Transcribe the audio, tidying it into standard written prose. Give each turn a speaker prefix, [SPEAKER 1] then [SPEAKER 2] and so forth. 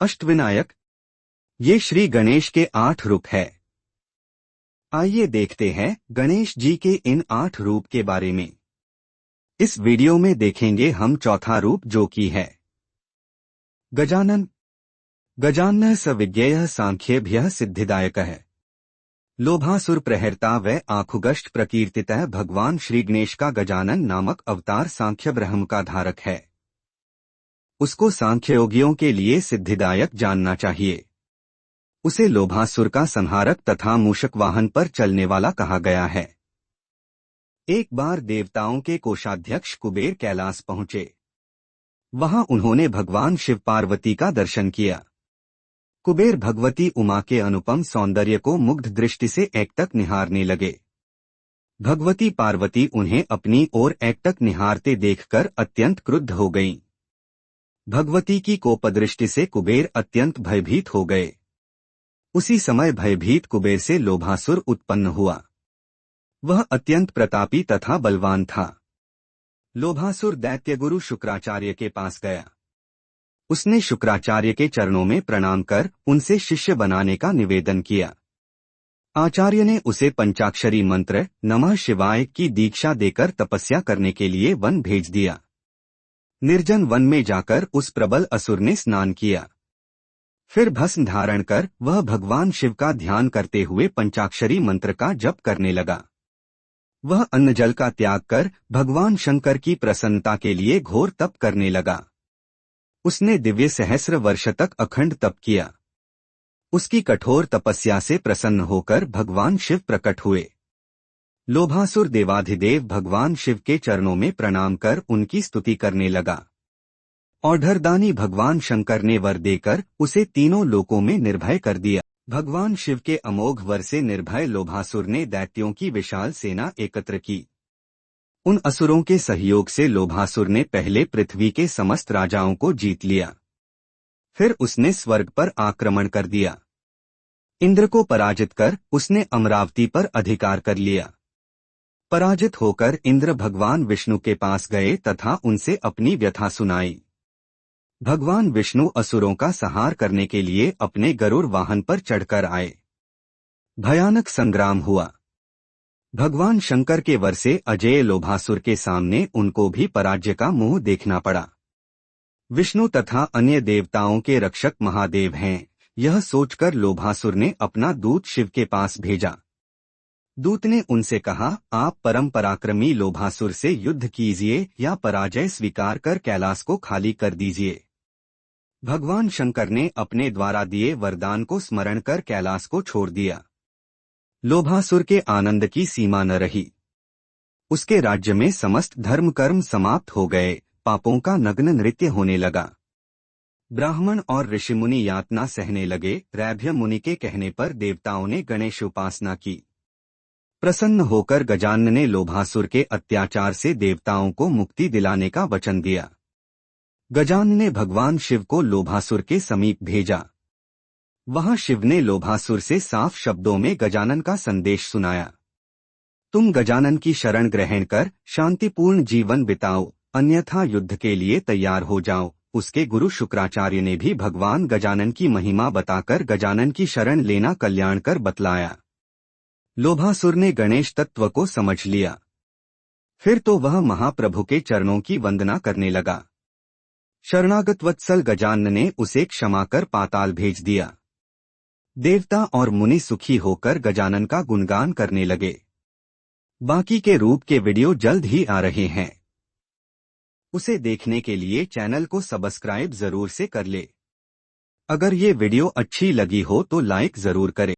[SPEAKER 1] अष्टविनायक, ये श्री गणेश के 8 रूप है। आइए देखते हैं गणेश जी के इन 8 रूप के बारे में। इस वीडियो में देखेंगे हम चौथा रूप जो कि है गजानन। गजानन सविज्ञेयः सांख्येभ्यः सिद्धिदायकः लोभासुर प्रहर्ता व आँखुगष्ट प्रकीर्तितः भगवान श्री गणेश का गजानन नामक अवतार सांख्य ब्रह्म का धारक है। उसको सांख्य योगियों के लिए सिद्धिदायक जानना चाहिए। उसे लोभासुर का संहारक तथा मूषक वाहन पर चलने वाला कहा गया है। एक बार देवताओं के कोषाध्यक्ष कुबेर कैलाश पहुंचे। वहां उन्होंने भगवान शिव पार्वती का दर्शन किया। कुबेर भगवती उमा के अनुपम सौंदर्य को मुग्ध दृष्टि से एकटक निहारने लगे। भगवती पार्वती उन्हें अपनी ओर एकटक निहारते देखकर अत्यंत क्रुद्ध हो गईं। भगवती की कोपदृष्टि से कुबेर अत्यंत भयभीत हो गए। उसी समय भयभीत कुबेर से लोभासुर उत्पन्न हुआ। वह अत्यंत प्रतापी तथा बलवान था। लोभासुर दैत्यगुरु शुक्राचार्य के पास गया। उसने शुक्राचार्य के चरणों में प्रणाम कर उनसे शिष्य बनाने का निवेदन किया। आचार्य ने उसे पंचाक्षरी मंत्र नमः शिवाय की दीक्षा देकर तपस्या करने के लिए वन भेज दिया। निर्जन वन में जाकर उस प्रबल असुर ने स्नान किया। फिर भस्म धारण कर वह भगवान शिव का ध्यान करते हुए पंचाक्षरी मंत्र का जप करने लगा। वह अन्न जल का त्याग कर भगवान शंकर की प्रसन्नता के लिए घोर तप करने लगा। उसने दिव्य सहस्र वर्ष तक अखंड तप किया। उसकी कठोर तपस्या से प्रसन्न होकर भगवान शिव प्रकट हुए। लोभासुर देवाधिदेव भगवान शिव के चरणों में प्रणाम कर उनकी स्तुति करने लगा। औढ़रदानी भगवान शंकर ने वर देकर उसे तीनों लोकों में निर्भय कर दिया। भगवान शिव के अमोघ वर से निर्भय लोभासुर ने दैत्यों की विशाल सेना एकत्र की। उन असुरों के सहयोग से लोभासुर ने पहले पृथ्वी के समस्त राजाओं को जीत लिया। फिर उसने स्वर्ग पर आक्रमण कर दिया। इंद्र को पराजित कर उसने अमरावती पर अधिकार कर लिया। पराजित होकर इंद्र भगवान विष्णु के पास गए तथा उनसे अपनी व्यथा सुनाई। भगवान विष्णु असुरों का संहार करने के लिए अपने गरुड़ वाहन पर चढ़कर आए। भयानक संग्राम हुआ। भगवान शंकर के वर से अजेय लोभासुर के सामने उनको भी पराजय का मुंह देखना पड़ा। विष्णु तथा अन्य देवताओं के रक्षक महादेव हैं, यह सोचकर लोभासुर ने अपना दूत शिव के पास भेजा। दूत ने उनसे कहा, आप परम पराक्रमी लोभासुर से युद्ध कीजिए या पराजय स्वीकार कर कैलाश को खाली कर दीजिए। भगवान शंकर ने अपने द्वारा दिए वरदान को स्मरण कर कैलाश को छोड़ दिया। लोभासुर के आनंद की सीमा न रही। उसके राज्य में समस्त धर्म कर्म समाप्त हो गए। पापों का नग्न नृत्य होने लगा। ब्राह्मण और ऋषिमुनि यातना सहने लगे। रैभ्य मुनि के कहने पर देवताओं ने गणेश उपासना की। प्रसन्न होकर गजानन ने लोभासुर के अत्याचार से देवताओं को मुक्ति दिलाने का वचन दिया। गजानन ने भगवान शिव को लोभासुर के समीप भेजा। वहां शिव ने लोभासुर से साफ शब्दों में गजानन का संदेश सुनाया। तुम गजानन की शरण ग्रहण कर शांतिपूर्ण जीवन बिताओ, अन्यथा युद्ध के लिए तैयार हो जाओ। उसके गुरु शुक्राचार्य ने भी भगवान गजानन की महिमा बताकर गजानन की शरण लेना कल्याणकर बतलाया। लोभासुर ने गणेश तत्व को समझ लिया। फिर तो वह महाप्रभु के चरणों की वंदना करने लगा। शरणागत वत्सल गजानन ने उसे क्षमा कर पाताल भेज दिया। देवता और मुनि सुखी होकर गजानन का गुणगान करने लगे। बाकी के रूप के वीडियो जल्द ही आ रहे हैं। उसे देखने के लिए चैनल को सब्सक्राइब जरूर से कर ले। अगर ये वीडियो अच्छी लगी हो तो लाइक जरूर करें।